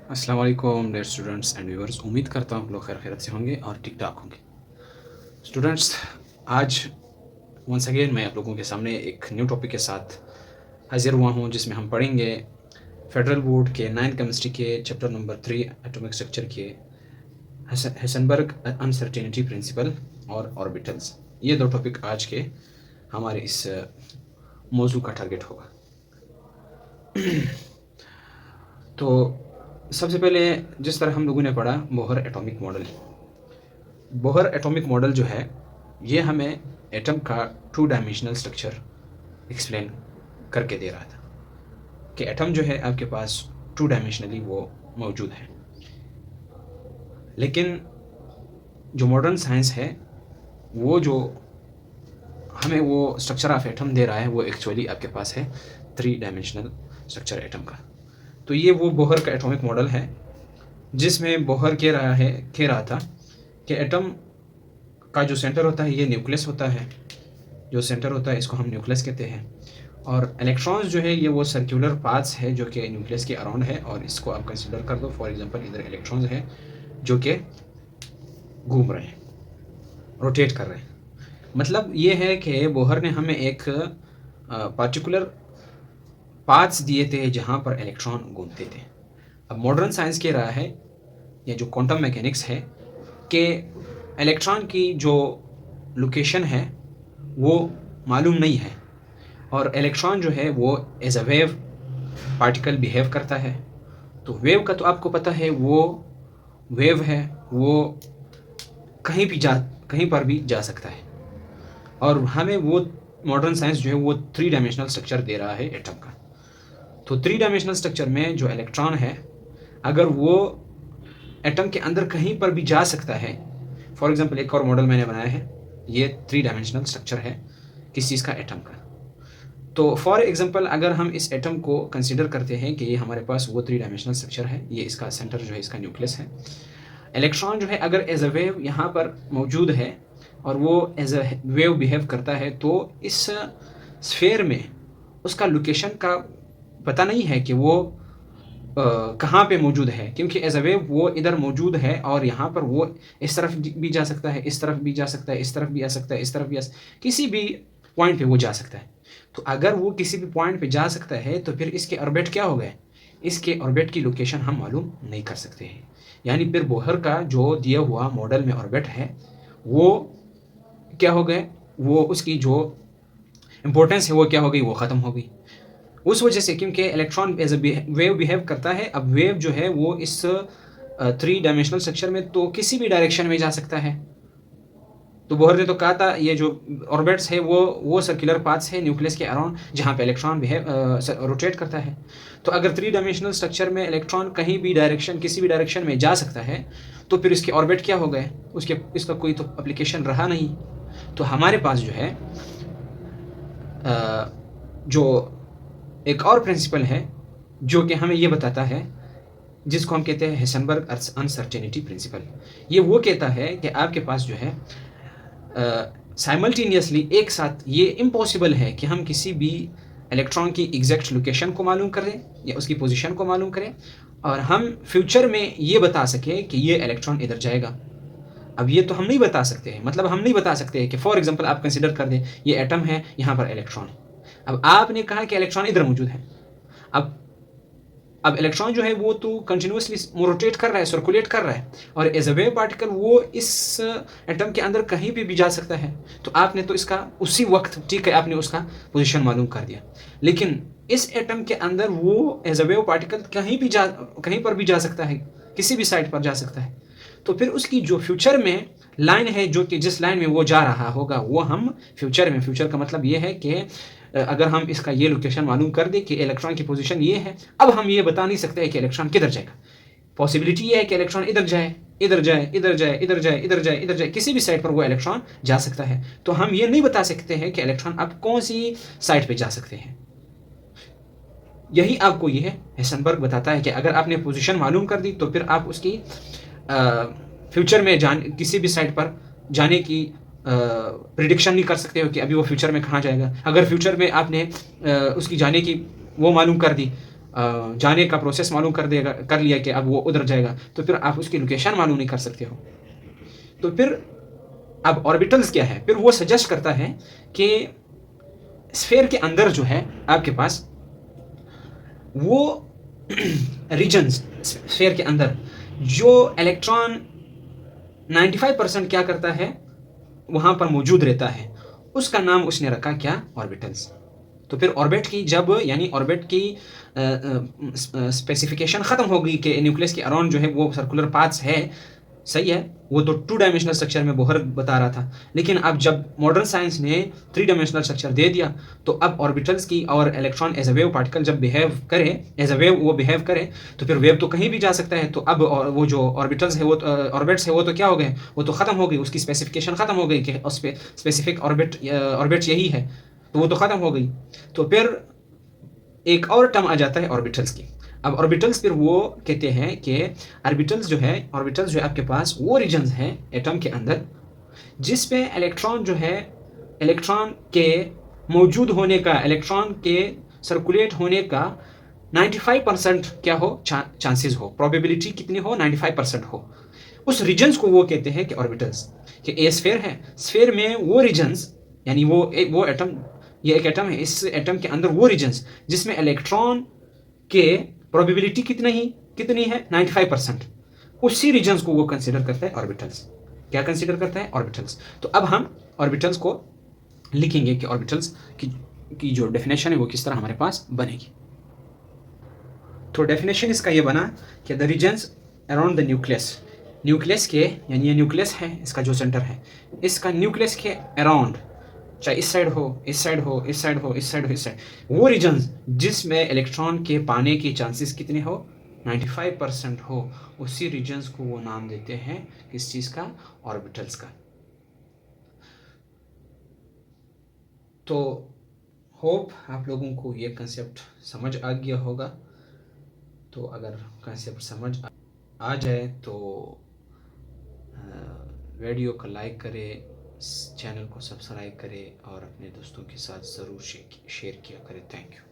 अस्सलाम वालेकुम dear students and viewers. उम्मीद करता हूँ आप लोग खैर खैरियत से होंगे और ठीक ठाक होंगे। स्टूडेंट्स, आज वंस अगेन मैं आप लोगों के सामने एक न्यू टॉपिक के साथ हाजिर हुआ हूँ, जिसमें हम पढ़ेंगे फेडरल बोर्ड के 9th केमिस्ट्री के चैप्टर नंबर 3 एटॉमिक स्ट्रक्चर के हेसनबर्ग अनसर्टेनिटी प्रिंसिपल और ऑर्बिटल्स। ये दो टॉपिक आज के हमारे इस मौजू का टारगेट होगा। तो सबसे पहले जिस तरह हम लोगों ने पढ़ा Bohr atomic model. Bohr atomic model जो है ये हमें एटम का 2 डायमेंशनल स्ट्रक्चर एक्सप्लेन करके दे रहा था कि एटम जो है आपके पास 2 डायमेंशनली वो मौजूद है। लेकिन जो मॉडर्न साइंस है वो जो हमें वो स्ट्रक्चर ऑफ एटम दे रहा है वो एक्चुअली आपके पास है 3 डायमेंशनल स्ट्रक्चर एटम का। तो ये वो बोहर का एटॉमिक मॉडल है जिसमें बोहर कह रहा था कि एटम का जो सेंटर होता है ये न्यूक्लियस होता है। जो सेंटर होता है इसको हम न्यूक्लियस कहते हैं, और इलेक्ट्रॉन्स जो है ये वो सर्कुलर पाथ्स है जो कि न्यूक्लियस के अराउंड है। और इसको आप कंसीडर कर दो, फॉर एग्जांपल इधर इलेक्ट्रॉन्स हैं जो कि घूम रहे हैं, रोटेट कर रहे हैं। मतलब ये है कि बोहर ने हमें एक पार्टिकुलर पाथ्स दिए थे जहाँ पर इलेक्ट्रॉन घूमते थे। अब मॉडर्न साइंस कह रहा है, या जो क्वांटम मैकेनिक्स है, कि इलेक्ट्रॉन की जो लोकेशन है वो मालूम नहीं है, और इलेक्ट्रॉन जो है वो as a wave particle behave करता है। तो वेव का तो आपको पता है वो वेव है, वो कहीं पर भी जा सकता है। और हमें वो मॉडर्न साइंस जो है वो 3 डायमेंशनल स्ट्रक्चर दे रहा है एटम का। तो 3 डायमेंशनल स्ट्रक्चर में जो इलेक्ट्रॉन है अगर वो एटम के अंदर कहीं पर भी जा सकता है, फॉर एग्जांपल एक और मॉडल मैंने बनाया है, ये 3 डायमेंशनल स्ट्रक्चर है किस चीज़ का, एटम का। तो फॉर एग्जांपल अगर हम इस एटम को कंसीडर करते हैं कि ये हमारे पास वो 3 डायमेंशनल स्ट्रक्चर है, ये इसका सेंटर जो है इसका न्यूक्लियस है। इलेक्ट्रॉन जो है अगर एज अ वेव यहाँ पर मौजूद है और वो एज अ वेव बिहेव करता है, तो इस स्फेयर में उसका लोकेशन का पता नहीं है कि वो कहाँ पे मौजूद है, क्योंकि एज अ वेव वो इधर मौजूद है और यहाँ पर वो इस तरफ भी जा सकता है, इस तरफ भी जा सकता है, इस तरफ भी आ सकता है, इस तरफ भी किसी भी पॉइंट पे वो जा सकता है। तो अगर वो किसी भी पॉइंट पे जा सकता है तो फिर इसके ऑर्बिट क्या हो गए, इसके ऑर्बिट की लोकेशन हम मालूम नहीं कर सकते हैं। यानी फिर बोहर का जो दिया हुआ मॉडल में ऑर्बिट है वो क्या हो गए, वो उसकी जो इम्पोर्टेंस है वो क्या हो गई, वो ख़त्म हो गई। उस वजह से क्योंकि electron as a wave behave करता है। अब वेव जो है वो इस 3 डायमेंशनल स्ट्रक्चर में तो किसी भी डायरेक्शन में जा सकता है। तो बोहर ने तो कहा था ये जो ऑर्बिट्स है वो सर्कुलर पाथ्स है न्यूक्लियस के अराउंड जहाँ पे इलेक्ट्रॉन बिहेव रोटेट करता है। तो अगर 3 डायमेंशनल स्ट्रक्चर में इलेक्ट्रॉन कहीं भी डायरेक्शन किसी भी डायरेक्शन में जा सकता है तो फिर इसके ऑर्बिट क्या हो गए, इसका कोई तो एप्लीकेशन रहा नहीं। तो हमारे पास जो है जो एक और प्रिंसिपल है जो कि हमें ये बताता है, जिसको हम कहते हैं हेसनबर्ग अनसर्टेनिटी प्रिंसिपल। ये वो कहता है कि आपके पास जो है साइमल्टेनियसली एक साथ ये इम्पॉसिबल है कि हम किसी भी इलेक्ट्रॉन की एग्जैक्ट लोकेशन को मालूम करें या उसकी पोजीशन को मालूम करें और हम फ्यूचर में ये बता सकें कि ये इलेक्ट्रॉन इधर जाएगा। अब ये तो हम नहीं बता सकते हैं, मतलब हम नहीं बता सकते हैं कि फॉर एग्जांपल आप कंसीडर कर दें ये एटम है, यहाँ पर इलेक्ट्रॉन है। अब आपने कहा कि इलेक्ट्रॉन इधर मौजूद है। अब इलेक्ट्रॉन जो है वो तो कंटिन्यूसली रोटेट कर रहा है, सर्कुलेट कर रहा है, और एज अ वेव पार्टिकल वो इस एटम के अंदर कहीं भी जा सकता है। तो आपने तो इसका उसी वक्त, ठीक है, आपने उसका पोजीशन मालूम कर दिया। लेकिन इस एटम के अंदर वो एज अ वेव पार्टिकल कहीं पर भी जा सकता है, किसी भी साइड पर जा सकता है। तो फिर उसकी जो फ्यूचर में लाइन है, जो कि जिस लाइन में वो जा रहा होगा वो हम फ्यूचर का मतलब ये है कि अगर हम इसका ये लोकेशन मालूम कर दें कि इलेक्ट्रॉन की पोजीशन ये है, अब हम ये बता नहीं सकते हैं कि इलेक्ट्रॉन किधर जाएगा। पॉसिबिलिटी ये है कि इलेक्ट्रॉन इधर जाए, इधर जाए, इधर जाए, इधर जाए, इधर जाए, इधर जाए, किसी भी साइड पर वो इलेक्ट्रॉन जा सकता है। तो हम ये नहीं बता सकते हैं कि इलेक्ट्रॉन अब कौन सी साइड पर जा सकते हैं। यही आपको ये हेसनबर्ग बताता है कि अगर आपने पोजीशन मालूम कर दी तो फिर आप उसकी फ्यूचर में किसी भी साइड पर जाने की प्रिडिक्शन नहीं कर सकते हो कि अभी वो फ्यूचर में कहाँ जाएगा। अगर फ्यूचर में आपने उसकी जाने की वो मालूम कर दी, जाने का प्रोसेस मालूम कर लिया कि अब वो उधर जाएगा, तो फिर आप उसकी लोकेशन मालूम नहीं कर सकते हो। तो फिर अब ऑर्बिटल्स क्या है, फिर वो सजेस्ट करता है कि स्फीयर के अंदर जो है आपके पास वो रीजन्स, स्फीयर के अंदर जो इलेक्ट्रॉन 95% क्या करता है वहां पर मौजूद रहता है, उसका नाम उसने रखा क्या, ऑर्बिटल्स। तो फिर ऑर्बिट की जब यानी ऑर्बिट की स्पेसिफिकेशन ख़त्म हो गई कि न्यूक्लियस के अराउंड जो है वो सर्कुलर पाथ्स है, सही है, वो तो 2 डायमेंशनल स्ट्रक्चर में बोहर बता रहा था। लेकिन अब जब मॉडर्न साइंस ने 3 डायमेंशनल स्ट्रक्चर दे दिया, तो अब ऑर्बिटल्स की और electron as a wave particle जब बिहेव करे, एज अ वेव वो बिहेव करे, तो फिर वेव तो कहीं भी जा सकता है। तो अब वो जो ऑर्बिटल्स है, वो ऑर्बिट्स है, वो तो क्या हो गए, वो तो ख़त्म हो गई, उसकी स्पेसिफिकेशन ख़त्म हो गई कि उस पर स्पेसिफिक ऑर्बिट्स यही है, तो वो तो ख़त्म हो गई। तो फिर एक और टर्म आ जाता है ऑर्बिटल्स की। अब ऑर्बिटल्स फिर वो कहते हैं कि ऑर्बिटल्स जो है, ऑर्बिटल्स जो है आपके पास वो रीजन्स हैं एटम के अंदर जिस पे इलेक्ट्रॉन जो है, इलेक्ट्रॉन के मौजूद होने का, इलेक्ट्रॉन के सर्कुलेट होने का 95% क्या हो, चांसेस हो, प्रोबेबिलिटी कितनी हो, 95% हो। उस रीजन्स को वो कहते हैं कि ऑर्बिटल्स। कि ए स्फीयर है, स्फीयर में वो रीजन्स यानी वो एटम, ये एक एटम है, इस एटम के अंदर वो रीजन्स जिसमें इलेक्ट्रॉन के प्रोबेबिलिटी कितनी है, 95%, उसी रीजन्स को वो कंसिडर करता है ऑर्बिटल्स। क्या कंसिडर करता है, ऑर्बिटल्स। तो अब हम ऑर्बिटल्स को लिखेंगे कि ऑर्बिटल्स की जो डेफिनेशन है वो किस तरह हमारे पास बनेगी। तो डेफिनेशन इसका ये बना कि the regions around the nucleus, nucleus के यानी ये न्यूक्लियस है, इसका जो सेंटर है, इसका न्यूक्लियस के अराउंड, चाहे इस साइड हो, इस साइड हो, इस साइड हो, इस साइड हो, इस साइड, वो रीजन्स जिसमें इलेक्ट्रॉन के पाने की चांसेस कितने हो, 95% हो, उसी रीजन्स को वो नाम देते हैं किस चीज़ का, ऑर्बिटल्स का। तो होप आप लोगों को ये कंसेप्ट समझ आ गया होगा। तो अगर कंसेप्ट समझ आ जाए तो वीडियो को लाइक करें, चैनल को सब्सक्राइब करें और अपने दोस्तों के साथ ज़रूर शेयर किया करें। Thank you.